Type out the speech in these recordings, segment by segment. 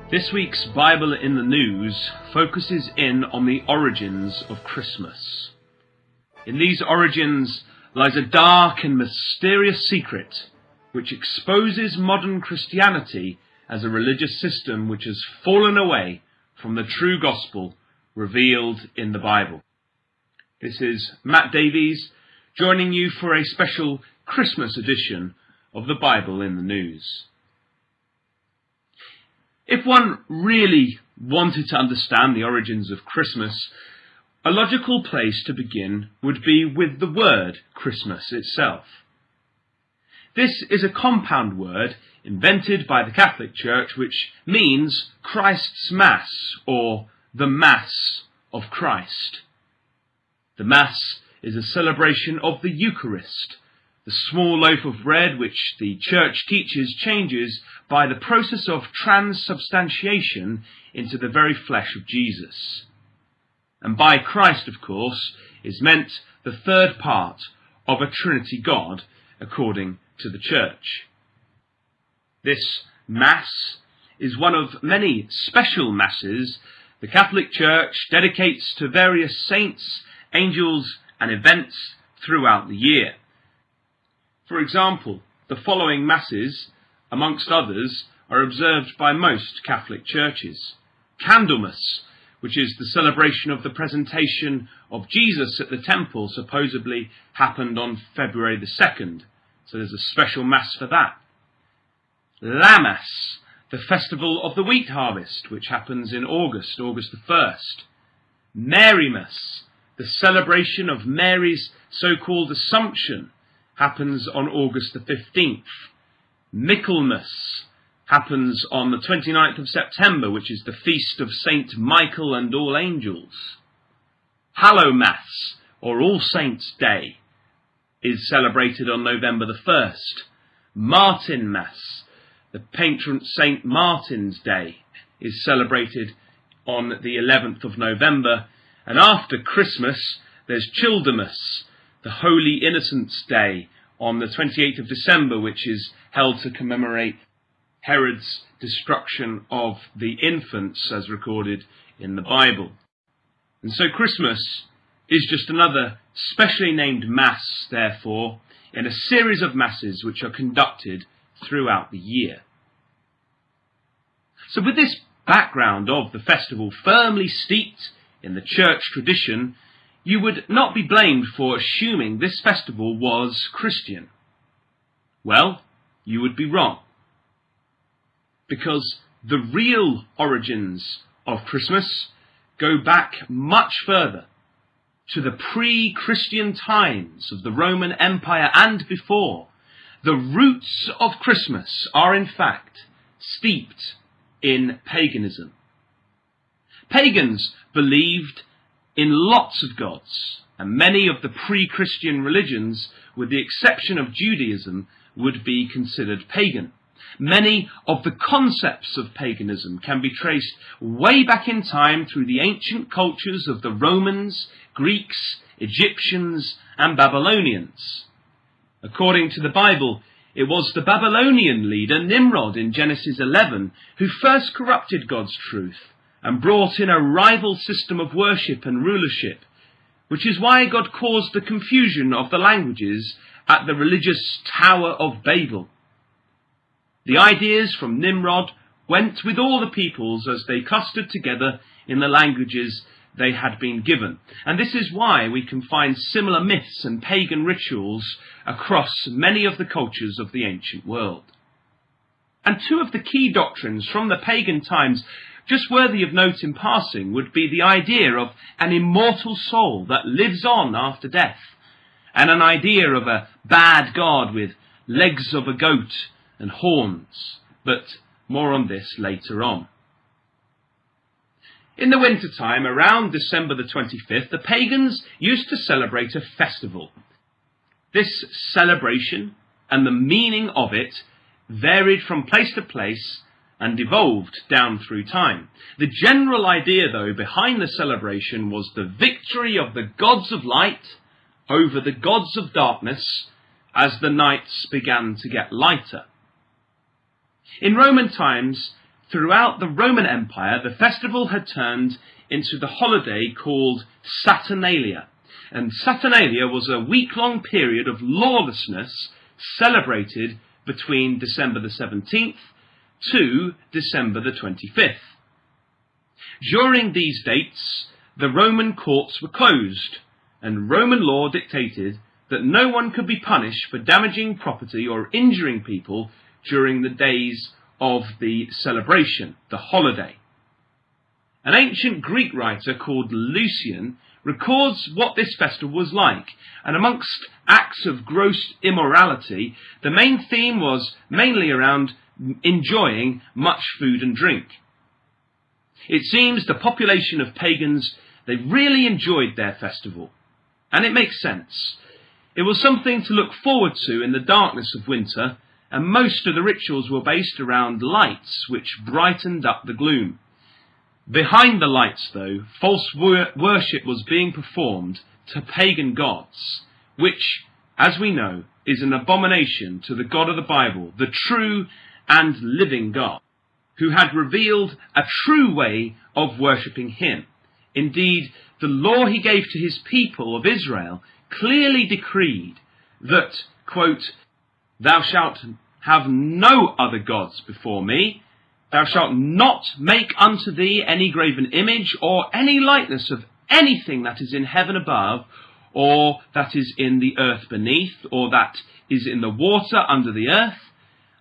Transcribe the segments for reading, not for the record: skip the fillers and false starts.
This week's Bible in the News focuses in on the origins of Christmas. In these origins lies a dark and mysterious secret which exposes modern Christianity as a religious system which has fallen away from the true gospel revealed in the Bible. This is Matt Davies joining you for a special Christmas edition of the Bible in the News. If one really wanted to understand the origins of Christmas, a logical place to begin would be with the word Christmas itself. This is a compound word invented by the Catholic Church which means Christ's Mass, or the Mass of Christ. The Mass is a celebration of the Eucharist, the small loaf of bread which the Church teaches changes by the process of transubstantiation into the very flesh of Jesus. And by Christ, of course, is meant the third part of a Trinity God, according to the Church. This Mass is one of many special Masses the Catholic Church dedicates to various saints, angels, and events throughout the year. For example, the following Masses, amongst others, are observed by most Catholic churches. Candlemas, which is the celebration of the presentation of Jesus at the temple, supposedly happened on February the 2nd, so there's a special Mass for that. Lammas, the festival of the wheat harvest, which happens in August the 1st. Marymas, the celebration of Mary's so-called Assumption, happens on August the 15th. Michaelmas happens on the 29th of September, which is the feast of Saint Michael and all angels. Hallowmas, or All Saints' Day, is celebrated on November the 1st. Martinmas, the patron Saint Martin's Day, is celebrated on the 11th of November. And after Christmas, there's Childermas, the Holy Innocents' Day, on the 28th of December, which is held to commemorate Herod's destruction of the infants as recorded in the Bible. And so Christmas is just another specially named Mass, therefore, in a series of Masses which are conducted throughout the year. So with this background of the festival firmly steeped in the church tradition, you would not be blamed for assuming this festival was Christian. Well, you would be wrong. Because the real origins of Christmas go back much further, to the pre-Christian times of the Roman Empire and before. The roots of Christmas are in fact steeped in paganism. Pagans believed in lots of gods, and many of the pre-Christian religions, with the exception of Judaism, would be considered pagan. Many of the concepts of paganism can be traced way back in time through the ancient cultures of the Romans, Greeks, Egyptians, and Babylonians. According to the Bible, it was the Babylonian leader Nimrod in Genesis 11 who first corrupted God's truth and brought in a rival system of worship and rulership, which is why God caused the confusion of the languages at the religious Tower of Babel. The ideas from Nimrod went with all the peoples as they clustered together in the languages they had been given. And this is why we can find similar myths and pagan rituals across many of the cultures of the ancient world. And two of the key doctrines from the pagan times, just worthy of note in passing, would be the idea of an immortal soul that lives on after death, and an idea of a bad god with legs of a goat and horns, but more on this later on. In the winter time, around December the 25th, the pagans used to celebrate a festival. This celebration and the meaning of it varied from place to place and evolved down through time. The general idea, though, behind the celebration was the victory of the gods of light over the gods of darkness as the nights began to get lighter. In Roman times, throughout the Roman Empire, the festival had turned into the holiday called Saturnalia. And Saturnalia was a week-long period of lawlessness celebrated between December the 17th to December the 25th. During these dates, the Roman courts were closed, and Roman law dictated that no one could be punished for damaging property or injuring people during the days of the celebration, the holiday. An ancient Greek writer called Lucian records what this festival was like, and amongst acts of gross immorality, the main theme was mainly around enjoying much food and drink. It seems the population of pagans, they really enjoyed their festival, and it makes sense. It was something to look forward to in the darkness of winter, and most of the rituals were based around lights which brightened up the gloom. Behind the lights, though, false worship was being performed to pagan gods, which, as we know, is an abomination to the God of the Bible, the true and living God, who had revealed a true way of worshipping him. Indeed, the law he gave to his people of Israel clearly decreed that, quote, "Thou shalt have no other gods before me. Thou shalt not make unto thee any graven image or any likeness of anything that is in heaven above, or that is in the earth beneath, or that is in the water under the earth.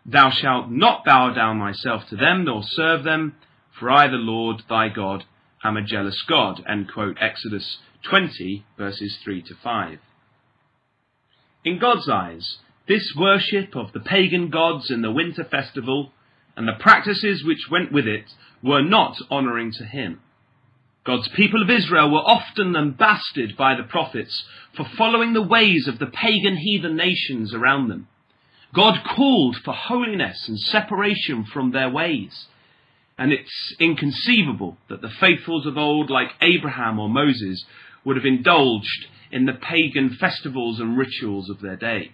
Thou shalt not bow down thyself to them, nor serve them, for I, the Lord thy God, am a jealous God." End quote, Exodus 20, verses 3 to 5. In God's eyes, this worship of the pagan gods in the winter festival and the practices which went with it were not honouring to him. God's people of Israel were often lambasted by the prophets for following the ways of the pagan heathen nations around them. God called for holiness and separation from their ways, and it's inconceivable that the faithfuls of old, like Abraham or Moses, would have indulged in the pagan festivals and rituals of their day.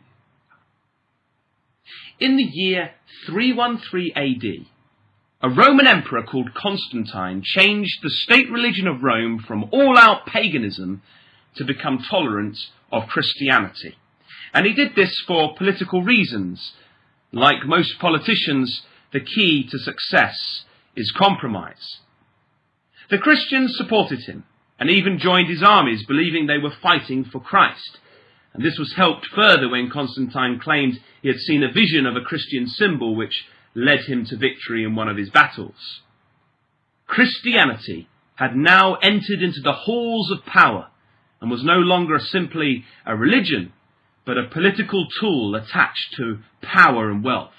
In the year 313 AD, a Roman emperor called Constantine changed the state religion of Rome from all-out paganism to become tolerant of Christianity. And he did this for political reasons. Like most politicians, the key to success is compromise. The Christians supported him and even joined his armies, believing they were fighting for Christ. And this was helped further when Constantine claimed he had seen a vision of a Christian symbol which led him to victory in one of his battles. Christianity had now entered into the halls of power and was no longer simply a religion, but a political tool attached to power and wealth.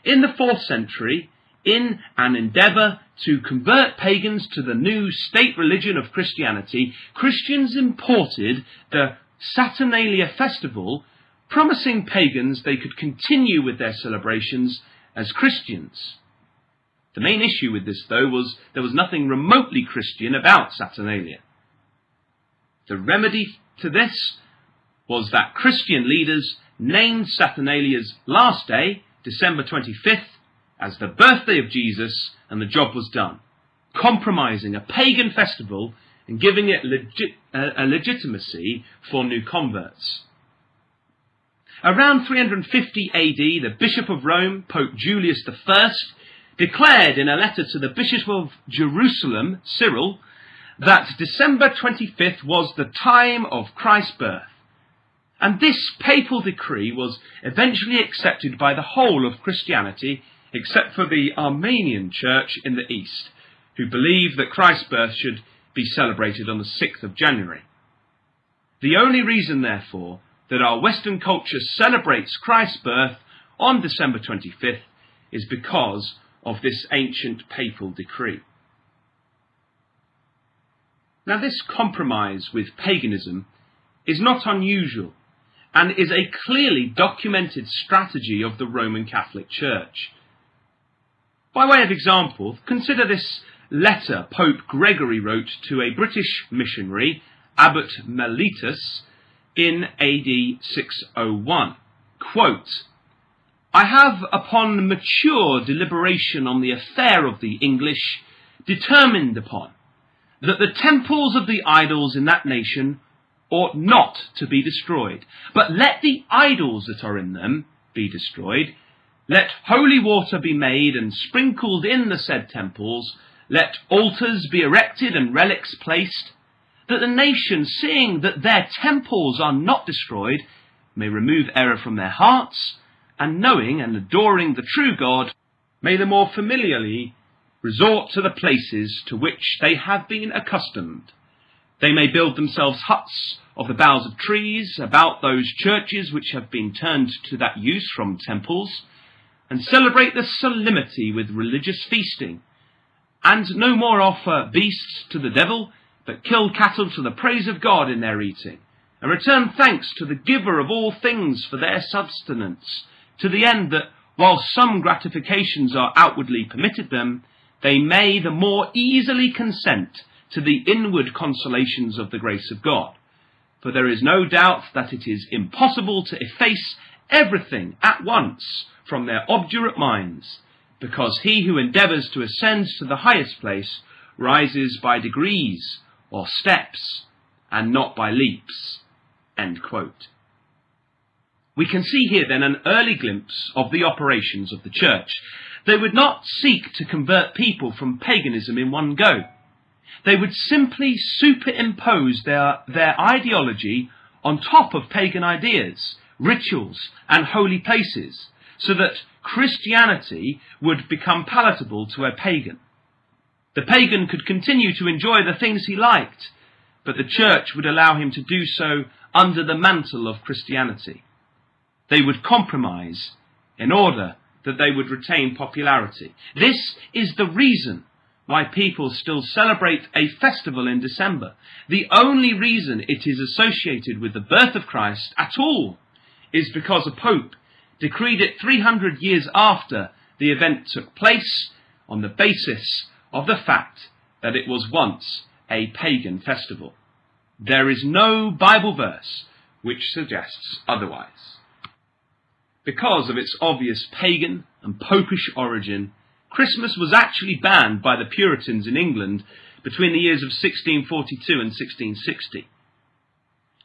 In the 4th century, in an endeavour to convert pagans to the new state religion of Christianity, Christians imported the Saturnalia festival, promising pagans they could continue with their celebrations as Christians. The main issue with this, though, was there was nothing remotely Christian about Saturnalia. The remedy to this was that Christian leaders named Saturnalia's last day, December 25th, as the birthday of Jesus, and the job was done, compromising a pagan festival and giving it a legitimacy for new converts. Around 350 AD, the Bishop of Rome, Pope Julius I, declared in a letter to the Bishop of Jerusalem, Cyril, that December 25th was the time of Christ's birth. And this papal decree was eventually accepted by the whole of Christianity, except for the Armenian Church in the East, who believed that Christ's birth should be celebrated on the 6th of January. The only reason, therefore, that our Western culture celebrates Christ's birth on December 25th is because of this ancient papal decree. Now, this compromise with paganism is not unusual and is a clearly documented strategy of the Roman Catholic Church. By way of example, consider this letter Pope Gregory wrote to a British missionary, Abbot Mellitus, in AD 601. Quote, I have, upon mature deliberation on the affair of the English, determined upon that the temples of the idols in that nation ought not to be destroyed, but let the idols that are in them be destroyed. Let holy water be made and sprinkled in the said temples. Let altars be erected and relics placed, that the nation, seeing that their temples are not destroyed, may remove error from their hearts, and knowing and adoring the true God, may the more familiarly resort to the places to which they have been accustomed. They may build themselves huts of the boughs of trees about those churches which have been turned to that use from temples, and celebrate the solemnity with religious feasting, and no more offer beasts to the devil, but kill cattle to the praise of God in their eating, and return thanks to the giver of all things for their subsistence, to the end that, while some gratifications are outwardly permitted them, they may the more easily consent to the inward consolations of the grace of God. For there is no doubt that it is impossible to efface everything at once from their obdurate minds, because he who endeavours to ascend to the highest place rises by degrees or steps, and not by leaps." End quote. We can see here then an early glimpse of the operations of the church. They would not seek to convert people from paganism in one go. They would simply superimpose their ideology on top of pagan ideas, rituals, and holy places, so that Christianity would become palatable to a pagan. The pagan could continue to enjoy the things he liked, but the church would allow him to do so under the mantle of Christianity. They would compromise in order that they would retain popularity. This is the reason why people still celebrate a festival in December. The only reason it is associated with the birth of Christ at all is because a pope decreed it 300 years after the event took place on the basis of the fact that it was once a pagan festival. There is no Bible verse which suggests otherwise. Because of its obvious pagan and popish origin, Christmas was actually banned by the Puritans in England between the years of 1642 and 1660.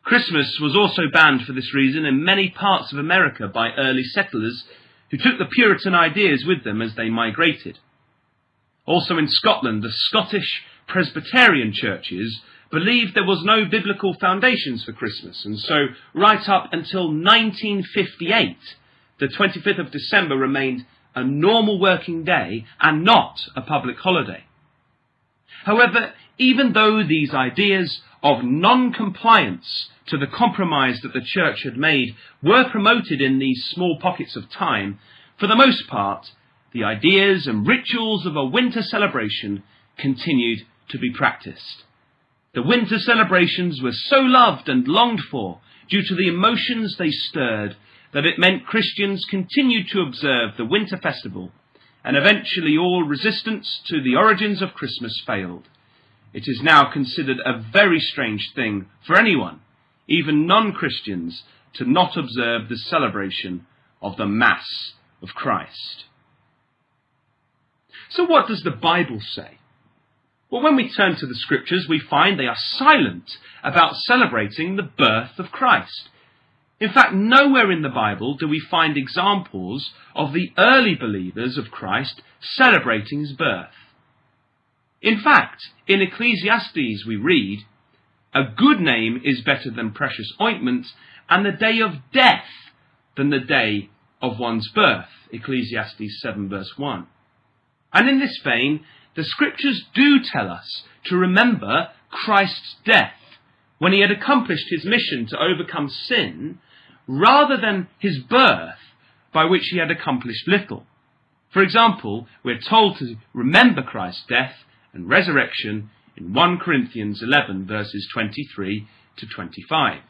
Christmas was also banned for this reason in many parts of America by early settlers who took the Puritan ideas with them as they migrated. Also in Scotland, the Scottish Presbyterian churches believed there was no biblical foundations for Christmas, and so right up until 1958, the 25th of December remained a normal working day and not a public holiday. However, even though these ideas of non-compliance to the compromise that the church had made were promoted in these small pockets of time, for the most part, the ideas and rituals of a winter celebration continued to be practiced. The winter celebrations were so loved and longed for due to the emotions they stirred that it meant Christians continued to observe the winter festival, and eventually all resistance to the origins of Christmas failed. It is now considered a very strange thing for anyone, even non-Christians, to not observe the celebration of the Mass of Christ. So what does the Bible say? Well, when we turn to the Scriptures, we find they are silent about celebrating the birth of Christ. In fact, nowhere in the Bible do we find examples of the early believers of Christ celebrating his birth. In fact, in Ecclesiastes we read, "A good name is better than precious ointment, and the day of death than the day of one's birth." Ecclesiastes 7 verse 1. And in this vein, the Scriptures do tell us to remember Christ's death when he had accomplished his mission to overcome sin, rather than his birth, by which he had accomplished little. For example, we're told to remember Christ's death and resurrection in 1 Corinthians 11 verses 23 to 25.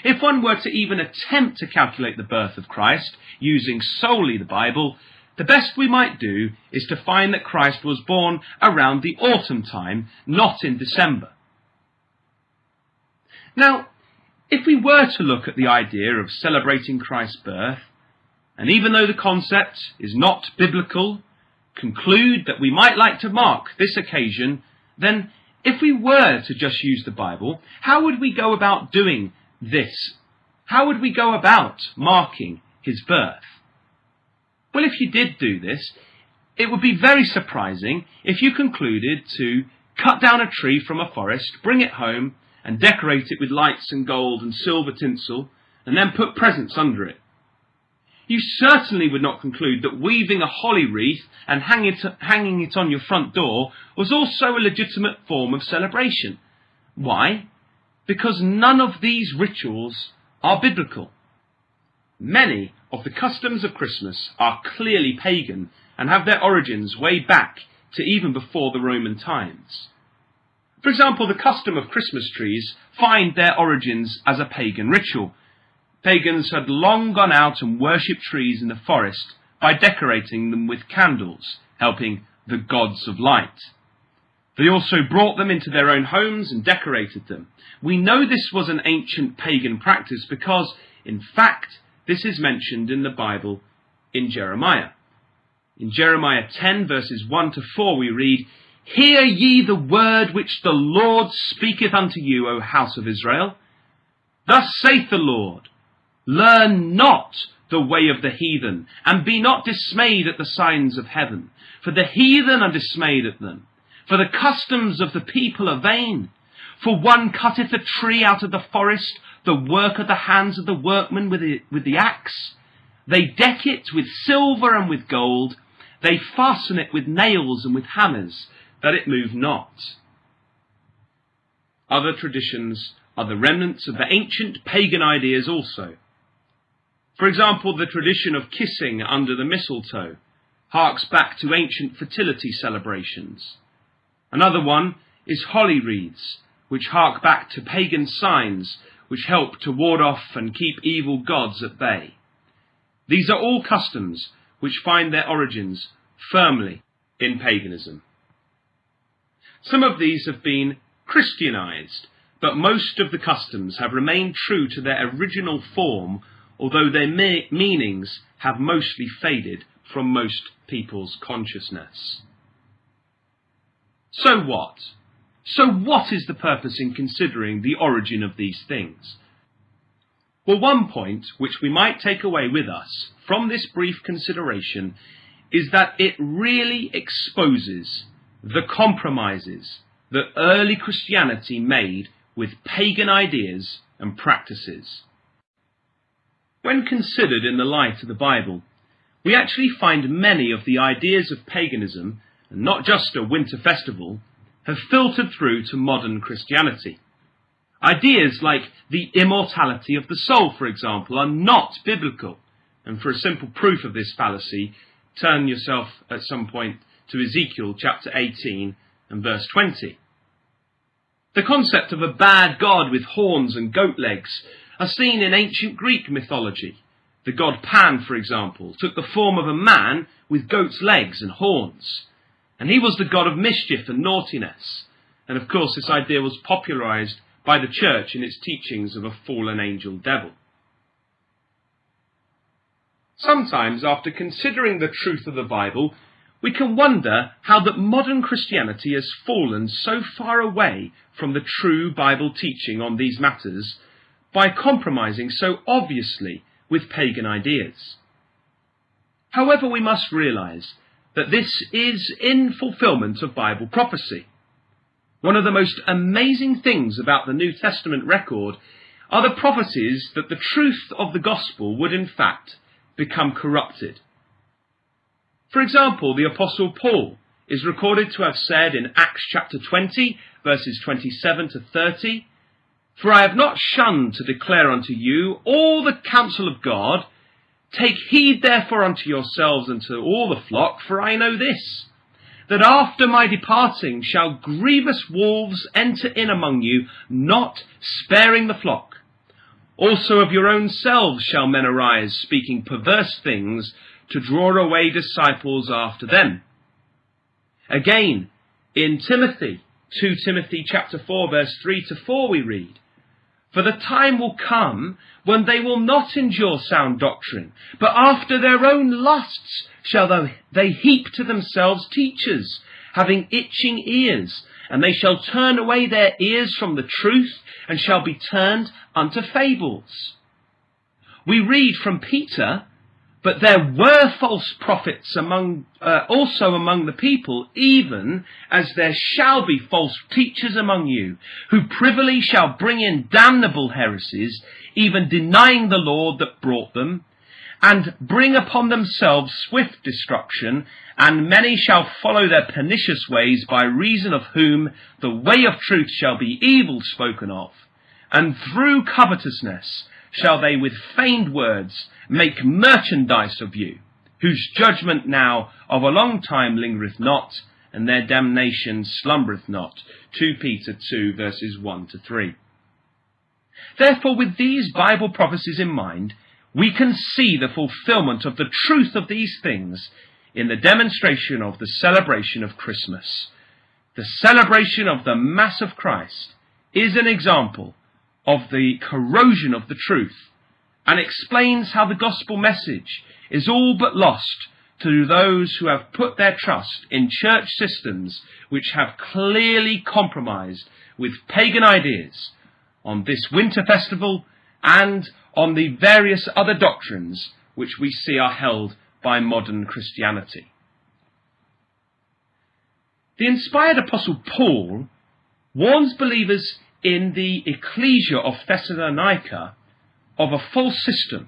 If one were to even attempt to calculate the birth of Christ using solely the Bible, the best we might do is to find that Christ was born around the autumn time, not in December. Now, if we were to look at the idea of celebrating Christ's birth and even though the concept is not biblical, conclude that we might like to mark this occasion, then if we were to just use the Bible, how would we go about doing this? How would we go about marking his birth? Well, if you did do this, it would be very surprising if you concluded to cut down a tree from a forest, bring it home, and decorate it with lights and gold and silver tinsel, and then put presents under it. You certainly would not conclude that weaving a holly wreath and hanging it on your front door was also a legitimate form of celebration. Why? Because none of these rituals are biblical. Many of the customs of Christmas are clearly pagan and have their origins way back to even before the Roman times. For example, the custom of Christmas trees find their origins as a pagan ritual. Pagans had long gone out and worshipped trees in the forest by decorating them with candles, helping the gods of light. They also brought them into their own homes and decorated them. We know this was an ancient pagan practice because, in fact, this is mentioned in the Bible in Jeremiah. In Jeremiah 10 verses 1 to 4 we read, "Hear ye the word which the Lord speaketh unto you, O house of Israel. Thus saith the Lord, learn not the way of the heathen, and be not dismayed at the signs of heaven. For the heathen are dismayed at them. For the customs of the people are vain. For one cutteth a tree out of the forest, the work of the hands of the workman with the axe. They deck it with silver and with gold. They fasten it with nails and with hammers, that it move not." Other traditions are the remnants of the ancient pagan ideas also. For example, the tradition of kissing under the mistletoe harks back to ancient fertility celebrations. Another one is holly wreaths, which hark back to pagan signs which help to ward off and keep evil gods at bay. These are all customs which find their origins firmly in paganism. Some of these have been Christianized, but most of the customs have remained true to their original form, although their meanings have mostly faded from most people's consciousness. So what? So what is the purpose in considering the origin of these things? Well, one point which we might take away with us from this brief consideration is that it really exposes the compromises that early Christianity made with pagan ideas and practices. When considered in the light of the Bible, we actually find many of the ideas of paganism, and not just a winter festival, have filtered through to modern Christianity. Ideas like the immortality of the soul, for example, are not biblical. And for a simple proof of this fallacy, turn yourself at some point to Ezekiel chapter 18 and verse 20. The concept of a bad god with horns and goat legs are seen in ancient Greek mythology. The god Pan, for example, took the form of a man with goat's legs and horns. And he was the god of mischief and naughtiness. And of course this idea was popularized by the church in its teachings of a fallen angel devil. Sometimes, after considering the truth of the Bible, we can wonder how that modern Christianity has fallen so far away from the true Bible teaching on these matters by compromising so obviously with pagan ideas. However, we must realize that this is in fulfillment of Bible prophecy. One of the most amazing things about the New Testament record are the prophecies that the truth of the gospel would in fact become corrupted. For example, the Apostle Paul is recorded to have said in Acts chapter 20, verses 27 to 30, "For I have not shunned to declare unto you all the counsel of God. Take heed therefore unto yourselves and to all the flock, for I know this, that after my departing shall grievous wolves enter in among you, not sparing the flock. Also of your own selves shall men arise, speaking perverse things, to draw away disciples after them." Again, in Timothy, 2 Timothy chapter 4, verse 3 to 4, we read, For the time will come when they will not endure sound doctrine, but after their own lusts shall they heap to themselves teachers, having itching ears, and they shall turn away their ears from the truth, and shall be turned unto fables. We read from Peter, but there were false prophets also among the people, even as there shall be false teachers among you, who privily shall bring in damnable heresies, even denying the Lord that brought them, and bring upon themselves swift destruction, and many shall follow their pernicious ways, by reason of whom the way of truth shall be evil spoken of. And through covetousness shall they with feigned words make merchandise of you, whose judgment now of a long time lingereth not, and their damnation slumbereth not. 2 Peter 2 verses 1 to 3. Therefore, with these Bible prophecies in mind, we can see the fulfillment of the truth of these things in the demonstration of the celebration of Christmas. The celebration of the Mass of Christ is an example of the corrosion of the truth, and explains how the gospel message is all but lost to those who have put their trust in church systems which have clearly compromised with pagan ideas on this winter festival and on the various other doctrines which we see are held by modern Christianity. The inspired Apostle Paul warns believers in the ecclesia of Thessalonica of a false system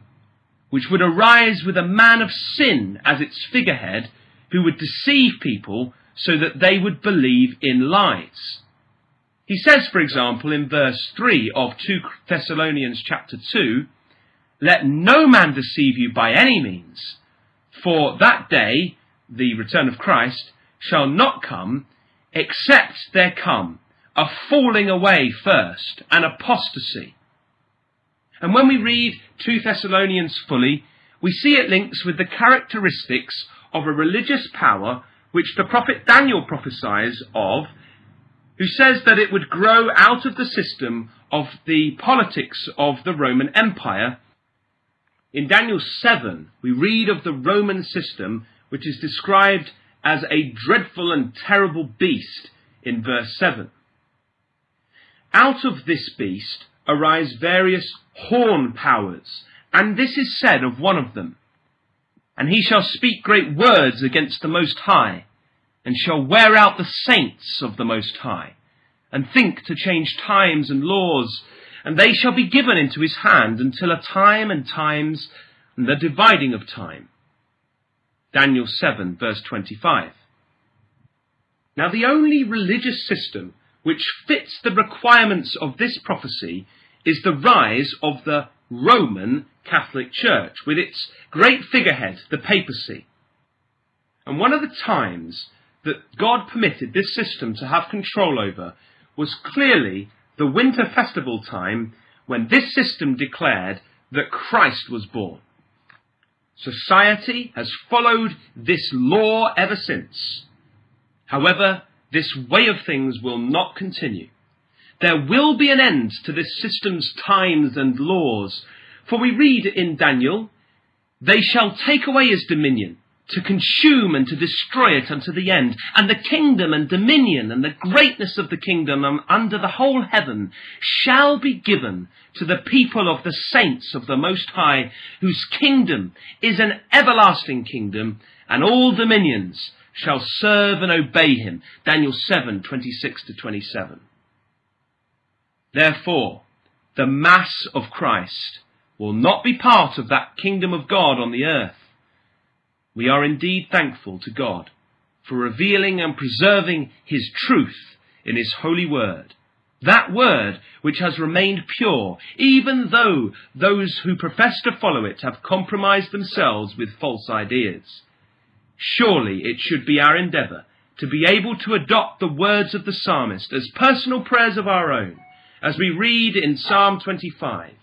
which would arise with a man of sin as its figurehead, who would deceive people so that they would believe in lies. He says, for example, in verse 3 of 2 Thessalonians chapter 2, "Let no man deceive you by any means, for that day," the return of Christ, "shall not come, except there come a falling away first, and apostasy." And when we read 2 Thessalonians fully, we see it links with the characteristics of a religious power which the prophet Daniel prophesies of, who says that it would grow out of the system of the politics of the Roman Empire. In Daniel 7, we read of the Roman system, which is described as a dreadful and terrible beast in verse 7. Out of this beast arise various horn powers, and this is said of one of them, "And he shall speak great words against the Most High, and shall wear out the saints of the Most High, and think to change times and laws, and they shall be given into his hand until a time and times and the dividing of time." Daniel 7 verse 25. Now, the only religious system which fits the requirements of this prophecy is the rise of the Roman Catholic Church, with its great figurehead, the papacy. And one of the times that God permitted this system to have control over was clearly the winter festival time, when this system declared that Christ was born. Society has followed this law ever since. However, this way of things will not continue. There will be an end to this system's times and laws, for we read in Daniel, "They shall take away his dominion, to consume and to destroy it unto the end, and the kingdom and dominion and the greatness of the kingdom under the whole heaven shall be given to the people of the saints of the Most High, whose kingdom is an everlasting kingdom, and all dominions shall serve and obey him." Daniel 7, 26 to 27. Therefore, the Mass of Christ will not be part of that kingdom of God on the earth. We are indeed thankful to God for revealing and preserving his truth in his holy word, that word which has remained pure, even though those who profess to follow it have compromised themselves with false ideas. Surely it should be our endeavour to be able to adopt the words of the psalmist as personal prayers of our own, as we read in Psalm 25,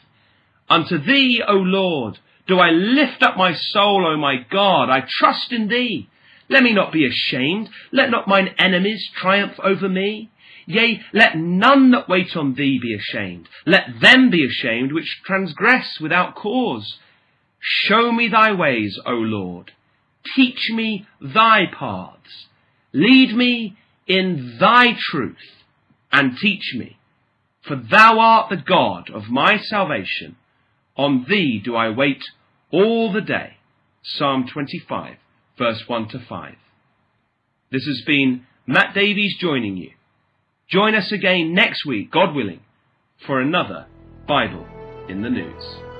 "Unto thee, O Lord, do I lift up my soul, O my God, I trust in thee. Let me not be ashamed, let not mine enemies triumph over me. Yea, let none that wait on thee be ashamed. Let them be ashamed which transgress without cause. Show me thy ways, O Lord. Teach me thy paths. Lead me in thy truth, and teach me. For thou art the God of my salvation. On thee do I wait all the day. Psalm 25, verse 1 to 5. This has been Matt Davies joining you. Join us again next week, God willing, for another Bible in the News.